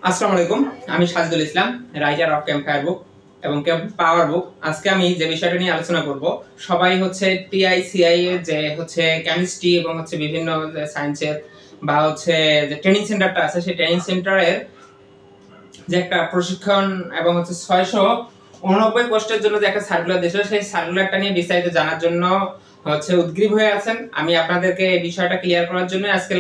আসসালামু আলাইকুম। আমি সাজিদুল ইসলাম, রাইটার অফ ক্যাম্পফায়ার বুক এবং ক্যাম্প পাওয়ার বুক। আজকে আমি যে বিষয়টা নিয়ে আলোচনা করব, সবাই হচ্ছে টিআইসিআই এর যে হচ্ছে কেমিস্ট্রি এবং হচ্ছে বিভিন্ন সায়েন্সের বা হচ্ছে যে ট্রেনিং সেন্টারটা আছে, সেই ট্রেনিং সেন্টারের যে একটা প্রশিক্ষণ এবং হচ্ছে 689 পোস্টের জন্য যে একটা সার্কুলার দিয়েছিল, সেই সার্কুলারটা নিয়ে বিস্তারিত জানার জন্য হচ্ছে উদ্গ্রীব হয়ে আছেন। আমি আপনাদেরকে এই বিষয়টা ক্লিয়ার করার জন্য আজকে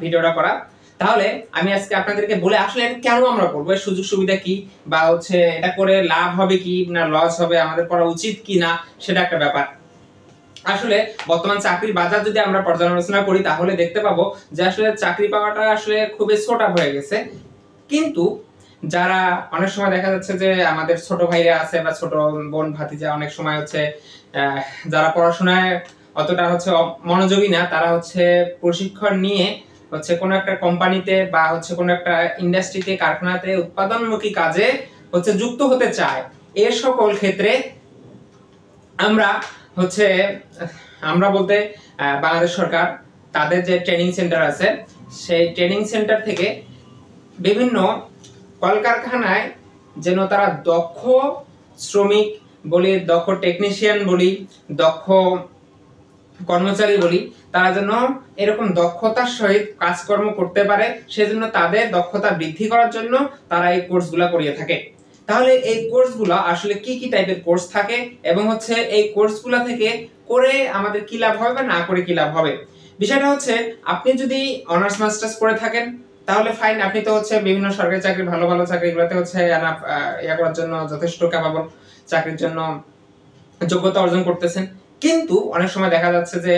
ভিডিওটা করা। তাহলে আমি আজকে আপনাদেরকে বলে আসলে কেন আমরা করবো, এর সুযোগ সুবিধা কি, বা হচ্ছে এটা করে লাভ হবে কি না লস হবে, আমাদের করা উচিত কি না, সেটা একটা ব্যাপার। আসলে বর্তমান চাকরির বাজার যদি আমরা পর্যালোচনা করি তাহলে দেখতে পাবো যে আসলে চাকরি পাওয়াটা আসলে খুবই ছোট হয়ে গেছে। কিন্তু যারা অনেক সময় দেখা যাচ্ছে যে আমাদের ছোট ভাইরা আছে বা ছোট বোন ভাতিজা অনেক সময় হচ্ছে যারা পড়াশোনায় অতটা হচ্ছে মনোযোগী না, তারা হচ্ছে প্রশিক্ষণ নিয়ে হচ্ছে কোনো একটা কোম্পানিতে বা হচ্ছে কোনো একটা ইন্ডাস্ট্রিতে, কারখানাতে উৎপাদনমুখী কাজে হচ্ছে যুক্ত হতে চায়। এর সকল ক্ষেত্রে আমরা হচ্ছে আমরা বলতে বাংলাদেশ সরকার তাদের যে ট্রেনিং সেন্টার আছে, সেই ট্রেনিং সেন্টার থেকে বিভিন্ন কলকারখানায় যেন তারা দক্ষ শ্রমিক বলি, দক্ষ টেকনিশিয়ান বলি, দক্ষ কর্মচারী বলি, তারা যেন এরকম দক্ষতার সহিত কাজকর্ম করতে পারে, সেজন্য তাদের দক্ষতা বৃদ্ধি করার জন্য তারা এই কোর্সগুলো করিয়ে থাকে। তাহলে এই কোর্সগুলো আসলে কি কি টাইপের কোর্স থাকে এবং হচ্ছে এই কোর্সগুলো থেকে করে আমাদের কি লাভ হবে বা না করে কি লাভ হবে। বিষয়টা হচ্ছে, আপনি যদি অনার্স মাস্টার্স করে থাকেন তাহলে ফাইন, আপনি তো হচ্ছে বিভিন্ন সরকারি চাকরি, ভালো ভালো চাকরিগুলোতে হচ্ছে ইয়া করার জন্য যথেষ্ট ক্যাপাবল, চাকরির জন্য যোগ্যতা অর্জন করতেছেন। কিন্তু অনেক সময় দেখা যাচ্ছে যে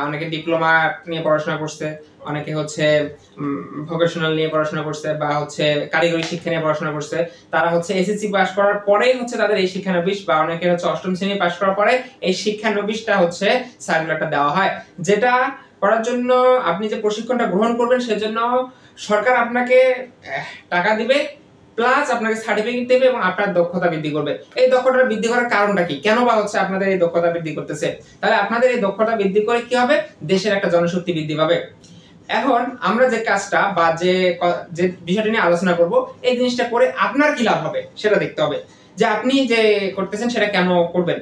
অনেকে ডিপ্লোমা নিয়ে পড়াশোনা করছে, অনেকে হচ্ছে ভোকেশনাল নিয়ে পড়াশোনা করছে বা হচ্ছে কারিগরি শিক্ষা নিয়ে পড়াশোনা করছে। তারা হচ্ছে এসএসসি পাস করার পরেই হচ্ছে তাদের এই শিক্ষানবিশ, বা অনেকে হচ্ছে অষ্টম শ্রেণী পাস করার পরে এই শিক্ষানবিশটা হচ্ছে সার্কুলারটা দেওয়া হয়, যেটা করার জন্য আপনি যে প্রশিক্ষণটা গ্রহণ করবেন সেজন্য সরকার আপনাকে টাকা দিবে, প্লাস আপনাকে সার্টিফিকেট দেবে এবং আপনার দক্ষতা বৃদ্ধি করবে। এই দক্ষতা বৃদ্ধি করার কারণটা কি, কেন বা হচ্ছে আপনাদের এই দক্ষতা বৃদ্ধি করতেছে? তাহলে আপনাদের এই দক্ষতা বৃদ্ধি করে কি হবে, দেশের একটা জনশক্তি বৃদ্ধি পাবে। এখন আমরা যে কাজটা বা যে বিষয়টা নিয়ে আলোচনা করব, এই জিনিসটা করে আপনার কি লাভ হবে সেটা দেখতে হবে, যে আপনি যে করতেছেন সেটা কেন করবেন।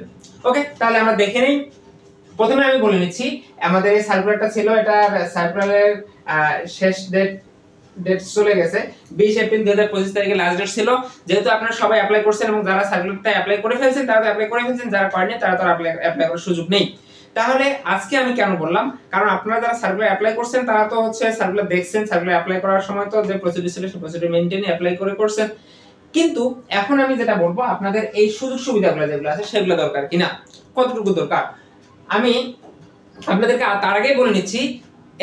ওকে, তাহলে আমরা দেখে নেই। প্রথমে আমি বলে নিচ্ছি, আমাদের এই সার্কুলারটা ছিল, এটা সার্কুলারের শেষ ডেট চলে গেছে, 20 এপ্রিল 2025 তারিখে লাস্ট ডেট ছিল। যেহেতু আপনারা সবাই অ্যাপ্লাই করছেন এবং যারা সার্কুলারটা অ্যাপ্লাই করে ফেলছেন তারা তো অ্যাপ্লাই করে ফেলছেন, যারা করেনি তারা তো অ্যাপ্লাই করার সুযোগ নেই। তাহলে আজকে আমি কেন বললাম, কারণ আপনারা যারা সার্কুলার অ্যাপ্লাই করছেন তারা তো হচ্ছে সার্কুলার দেখছেন, সার্কুলার অ্যাপ্লাই করার সময় তো যে প্রসিডিউর ছিল সেই প্রসিডিউর মেইনটেইন অ্যাপ্লাই করে করছেন। কিন্তু এখন আমি যেটা বলবো, আপনাদের এই সুযোগ সুবিধাগুলো যেগুলো আছে সেগুলো দরকার কিনা, কতটুকু দরকার, আমি আপনাদেরকে তার আগেই বলে নিচ্ছি,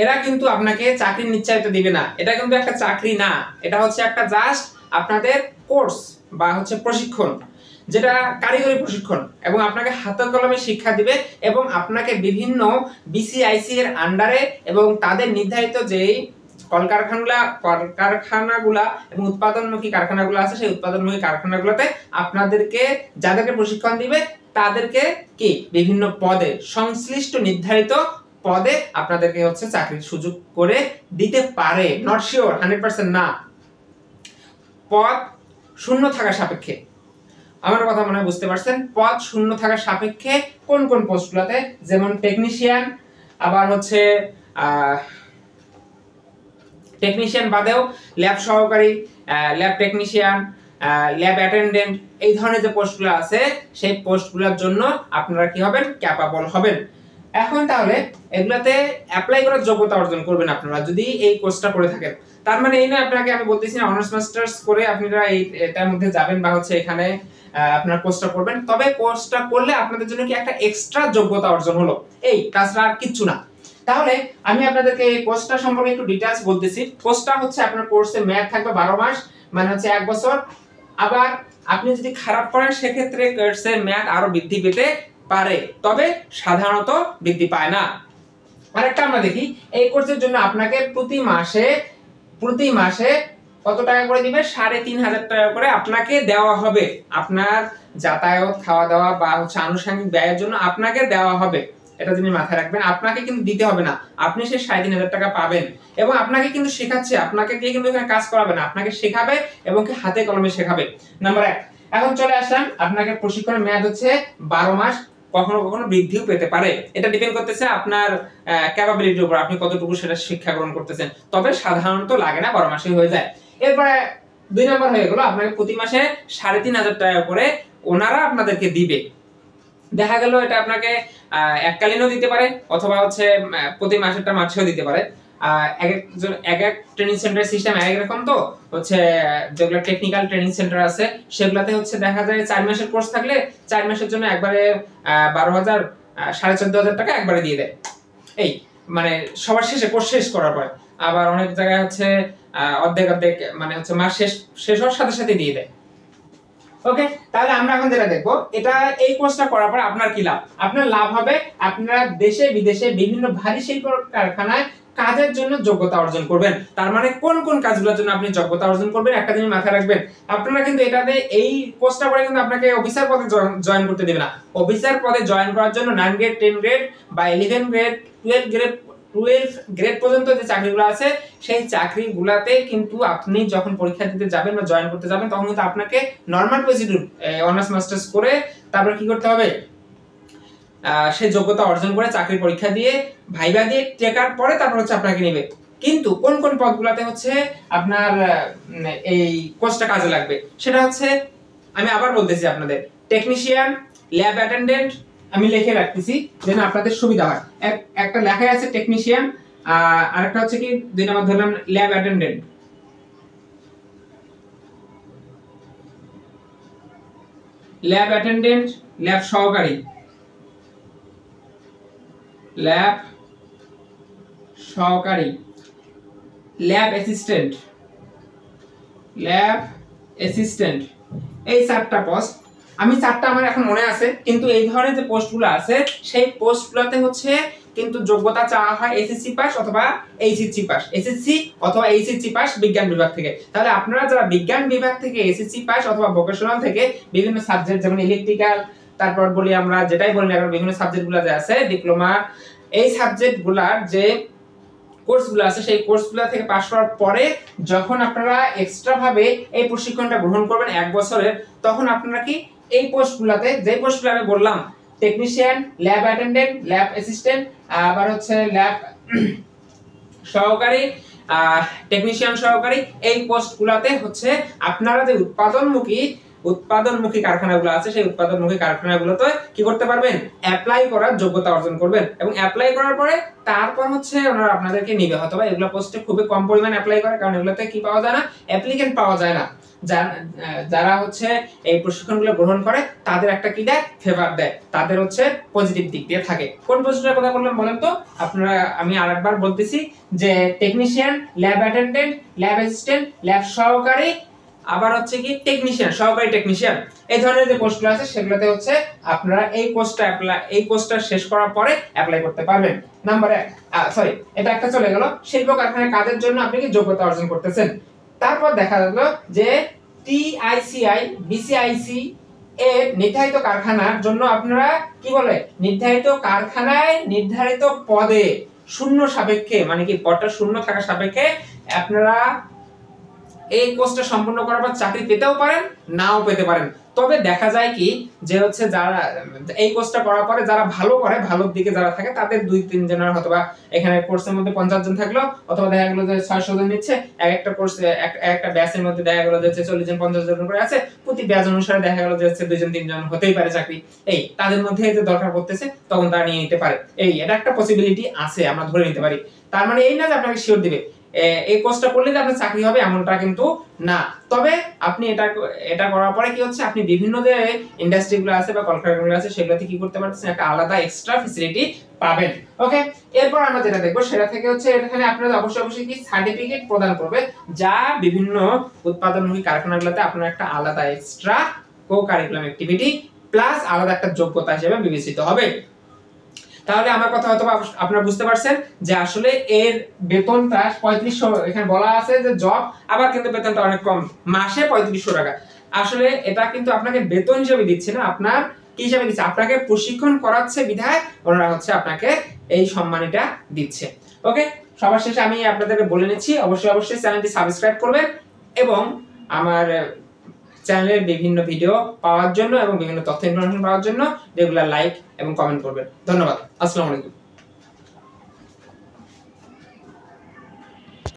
এরা কিন্তু আপনাকে চাকরির নিশ্চয়তা দিবে না। এটা কিন্তু একটা চাকরি না, এটা হচ্ছে একটা জাস্ট আপনাদের কোর্স বা হচ্ছে প্রশিক্ষণ, যেটা কারিগরি প্রশিক্ষণ, এবং আপনাকে হাতে কলমে শিক্ষা দিবে এবং আপনাকে বিভিন্ন বিসিআইসি এর আন্ডারে এবং তাদের নির্ধারিত যেই কলকারখানাগুলা এবং উৎপাদনমুখী কারখানাগুলো আছে, সেই উৎপাদনমুখী কারখানাগুলোতে আপনাদেরকে যাদেরকে প্রশিক্ষণ দিবে তাদেরকে কি বিভিন্ন পদে, সংশ্লিষ্ট নির্ধারিত পদে আপনাদেরকে হচ্ছে চাকরির সুযোগ করে দিতে পারে। নট শিওর, 100% না, পদ শূন্য থাকা সাপেক্ষে। আমার কথা মনে হয় বুঝতে পারছেন। পদ শূন্য থাকা সাপেক্ষে কোন কোন পোস্টগুলোতে, যেমন টেকনিশিয়ান, আবার হচ্ছে টেকনিশিয়ান বাদেও ল্যাব সহকারী, ল্যাব টেকনিশিয়ান, ল্যাব অ্যাটেন্ডেন্ট, এই ধরনের যে পোস্টগুলো আছে সেই পোস্টগুলোর জন্য আপনারা কি হবেন, ক্যাপাবল হবেন। এখন তাহলে এগুলাতে অ্যাপ্লাই করার যোগ্যতা অর্জন করবেন আপনারা যদি এই কোর্সটা করে থাকেন। তার মানে এই না আপনাকে আমি বলতেছি না অনার্স মাস্টার্স করে আপনারা এটার মধ্যে যাবেন বা হচ্ছে এখানে আপনারা কোর্সটা করবেন, তবে কোর্সটা করলে আপনাদের জন্য কি একটা এক্সট্রা যোগ্যতা অর্জন হলো, এই কাজটা আর কিচ্ছু না। তাহলে আমি আপনাদেরকে এই কোর্সটা সম্পর্কে একটু ডিটেইলস বলতেছি। কোর্সটা হচ্ছে আপনার কোর্সে মেয়াদ থাকবে 12 মাস, মানে হচ্ছে 1 বছর। আবার আপনি যদি খারাপ করেন সেক্ষেত্রে কোর্সের মেয়াদ আরো বৃদ্ধি পেতে পারে, তবে সাধারণত বৃদ্ধি পায় না। আরেকটা আমরা দেখি, এই কোর্সের জন্য আপনাকে প্রতি মাসে কত টাকা করে দিবে, 3500 টাকা করে আপনাকে দেওয়া হবে। আপনার যাতায়াত, খাওয়া দাওয়া বা হচ্ছে আনুষঙ্গিক ব্যয়ের জন্য আপনাকে দেওয়া হবে। এটা জিনিস মাথায় রাখবেন। আপনাকে কিন্তু দিতে হবে না, আপনি সেই 3,500 টাকা পাবেন এবং আপনাকে কিন্তু শেখাচ্ছে, আপনাকে দিয়ে কিন্তু এখানে কাজ করাবে না, আপনাকে শেখাবে এবং কি হাতে কলমে শেখাবে। নাম্বার 1। এখন চলে আসলাম, আপনাকে প্রশিক্ষণের মেয়াদ হচ্ছে 12 মাস, কখনো কখনো বৃদ্ধিও পেতে পারে। এটা ডিপেন্ড করতেছে আপনার ক্যাপাবিলিটির উপর, আপনি কতটুকু সেটা শিক্ষা গ্রহণ করতেছেন। তবে সাধারণত লাগে না, 12 মাসেই হয়ে যায়। এরপরে 2 নম্বর হয়ে গেল, আপনাকে প্রতি মাসে 3,500 টাকা করে ওনারা আপনাদেরকে দিবে। দেখা গেল এটা আপনাকে এককালীনও দিতে পারে অথবা হচ্ছে প্রতি মাসেরটা মাসেও দিতে পারে। এক এক ট্রেনিং সেন্টারের সিস্টেম এক রকম, তো হচ্ছে যেগুলো টেকনিক্যাল ট্রেনিং সেন্টার আছে সেগুলোতে হচ্ছে দেখা যায় 4 মাসের কোর্স থাকলে 4 মাসের জন্য একবারে 12,000 14,500 টাকা একবারে দিয়ে দেয়, এই মানে সবার শেষে কোর্স শেষ করার পরে। আবার অনেক জায়গায় হচ্ছে অর্ধেক অর্ধেক, মানে হচ্ছে মাস শেষ হওয়ার সাথে সাথে দিয়ে দেয়। ওকে, তাহলে আমরা এখন যেটা দেখবো, এটা এই কোর্সটা করার পর আপনার কি লাভ। আপনার লাভ হবে আপনারা দেশে বিদেশে বিভিন্ন ভারী শিল্প কারখানায় কাজের জন্য যোগ্যতা অর্জন করবেন। তার মানে কোন কোন কাজগুলোর জন্য আপনি যোগ্যতা অর্জন করবেন একটা জিনিস মাথায় রাখবেন, আপনারা কিন্তু এটাতে এই কোর্সটা করে কিন্তু আপনাকে অফিসার পদে জয়েন করতে দেবে না। অফিসার পদে জয়েন করার জন্য 9 গ্রেড 10 গ্রেড বা 11 গ্রেড 12 গ্রেড পর্যন্ত যে চাকরিগুলো আছে সেই চাকরিগুলোতে কিন্তু আপনি যখন পরীক্ষা দিতে যাবেন বা জয়েন করতে যাবেন তখন কিন্তু আপনাকে নরমাল প্রসিডিউর অনার্স মাস্টার্স করে তারপর কি করতে হবে, সেই যোগ্যতা অর্জন করে চাকরি পরীক্ষা দিয়ে ভাইবা দিয়ে টেকার পরে তারপর হচ্ছে আপনাকে নেবে। কিন্তু কোন কোন পদগুলোতে হচ্ছে আপনার এই কোর্সটা কাজে লাগবে সেটা হচ্ছে আমি আবার বলতেছি আপনাদের, টেকনিশিয়ান, ল্যাব অ্যাটেন্ডেন্ট, আমি লিখে রাখতেছি যেন আপনাদের সুবিধা হয়। একটা লেখাই আছে টেকনিশিয়ান, আরেকটা হচ্ছে কি 2 নম্বর ধরলাম lab attendant, lab attendant, lab সহকারী, ল্যাব সহকারী, ল্যাব অ্যাসিস্ট্যান্ট, ল্যাব অ্যাসিস্ট্যান্ট, এই 4টা পোস্ট। আমি 4টা আমার এখন মনে আছে, কিন্তু এই ধরনের যে পোস্টগুলো আছে সেই পোস্টগুলোতে হচ্ছে কিন্তু যোগ্যতা চাওয়া হয় এসএসসি পাস অথবা এইচএসসি পাস, এসএসসি অথবা এইচএসসি পাস বিজ্ঞান বিভাগ থেকে। তাহলে আপনারা যারা বিজ্ঞান বিভাগ থেকে এসএসসি পাস অথবা ভোকেশনাল থেকে বিভিন্ন সাবজেক্ট যেমন ইলেকট্রিক্যাল, তারপর বলি আমরা যেটাই বলি না বিভিন্ন সাবজেক্টগুলো যে আছে ডিপ্লোমা, এই সাবজেক্টগুলোর যে কোর্সগুলো আছে সেই কোর্সগুলো থেকে পাস করার পরে যখন আপনারা এক্সট্রা ভাবে এই প্রশিক্ষণটা গ্রহণ করবেন 1 বছরের, তখন আপনারা কি এই পোস্টগুলোতে যে পোস্টগুলো আমি বললাম technician, lab attendant, lab assistant, আবার হচ্ছে ল্যাব সহকারী, টেকনিশিয়ান সহকারী, এই পোস্টগুলোতে হচ্ছে আপনারা যে উৎপাদনমুখী কারখানাগুলো আছে সেই উৎপাদনমুখী কারখানাগুলোতে কি করতে পারবেন, অ্যাপ্লাই করার যোগ্যতা অর্জন করবেন এবং অ্যাপ্লাই করার পরে তারপর হচ্ছে ওনারা আপনাদেরকে নিবে। অথবা এগুলো পোস্টে খুবই কম পরিমাণ অ্যাপ্লাই করে, কারণ এগুলোতে কি পাওয়া যায় না, অ্যাপ্লিকেন্ট পাওয়া যায় না। যারা হচ্ছে এই প্রশিক্ষণগুলো গ্রহণ করে তাদের একটা কি দেয়, ফেভার দেয়, তাদের হচ্ছে পজিটিভ দিক দিয়ে থাকে। কোন পোস্টের কথা বললাম বলেন তো আপনারা, আমি আরেকবার বলতেছি যে technician, lab attendant, lab assistant, lab সহকারী, আবার হচ্ছে কি টেকনিশিয়ান, সহকারী টেকনিশিয়ান, এই ধরনের যে পোস্টগুলো আছে সেগুলোতে হচ্ছে আপনারা এই কোর্সটা শেষ করার পরে অ্যাপ্লাই করতে পারবেন। নাম্বার 1 সরি এটা একটা চলে গেল, শিল্প কারখানায় কাজের জন্য আপনি কি যোগ্যতা অর্জন করতেছেন। তারপর দেখা গেল যে টিআইসিআই, বিসিআইসি এর নির্ধারিত কারখানার জন্য আপনারা কি বলে, নির্ধারিত কারখানায় নির্ধারিত পদে শূন্য সাপেক্ষে, মানে কি পদটা শূন্য থাকা সাপেক্ষে আপনারা এই কোর্সটা সম্পূর্ণ করার পর চাকরি পেতেও পারেন, নাও পেতে পারেন। তবে দেখা যায় কি যে হচ্ছে যারা এই কোর্সটা করার পরে যারা ভালো করে, ভালোর দিকে যারা থাকে তাদের 2-3 জনের অথবা এখানে কোর্সের মধ্যে 50 জন থাকলো অথবা দেখা গেল যে 600 জন নিচ্ছে, একটা কোর্সে একটা ব্যাচের মধ্যে দেখা গেল যে 40 জন 50 জন করে আছে, প্রতি ব্যাচ অনুসারে দেখা গেল যে 2-3 জন হতেই পারে চাকরি, এই তাদের মধ্যে যে দরকার পড়তেছে তখন তারা নিয়ে নিতে পারে। এটা একটা পসিবিলিটি আছে, আমরা ধরে নিতে পারি। তার মানে এই না যে আপনাকে শিওর দিবে এই কোর্সটা করলে যে আপনার চাকরি হবে এমনটা কিন্তু না। তবে আপনি এটা করার পরে কি হচ্ছে, আপনি বিভিন্ন যে ইন্ডাস্ট্রিগুলো আছে বা কলকারখানাগুলো আছে সেগুলোতে কি করতে পারতেছেন, একটা আলাদা এক্সট্রা ফ্যাসিলিটি পাবেন। ওকে, এরপর আমরা যেটা দেখবো সেটা থেকে হচ্ছে এখানে আপনারা অবশ্যই কি সার্টিফিকেট প্রদান করবে, যা বিভিন্ন উৎপাদনমুখী কারখানাগুলোতে আপনার একটা আলাদা extra co curriculum activity plus আলাদা একটা যোগ্যতা হিসেবে বিবেচিত হবে। তাহলে আমার কথা হয়তো আপনারা বুঝতে পারছেন যে আসলে এর বেতনটা 3500, এখানে বলা আছে যে জব, আবার কিন্তু বেতনটা অনেক কম, মাসে 3500 টাকা। আসলে এটা কিন্তু আপনাকে বেতন হিসেবে দিচ্ছে না, আপনার কি হিসাবে দিচ্ছে, আপনাকে প্রশিক্ষণ করাচ্ছে বিধায় ওনারা হচ্ছে আপনাকে এই সম্মানটা দিচ্ছে। ওকে, সবার শেষে আমি আপনাদেরকে বলে নিচ্ছি অবশ্যই চ্যানেলটি সাবস্ক্রাইব করবেন এবং আমার চ্যানেলের বিভিন্ন ভিডিও পাওয়ার জন্য এবং বিভিন্ন তথ্য ইনফরমেশন পাওয়ার জন্য রেগুলার লাইক এবং কমেন্ট করবেন। ধন্যবাদ। আসসালামু আলাইকুম।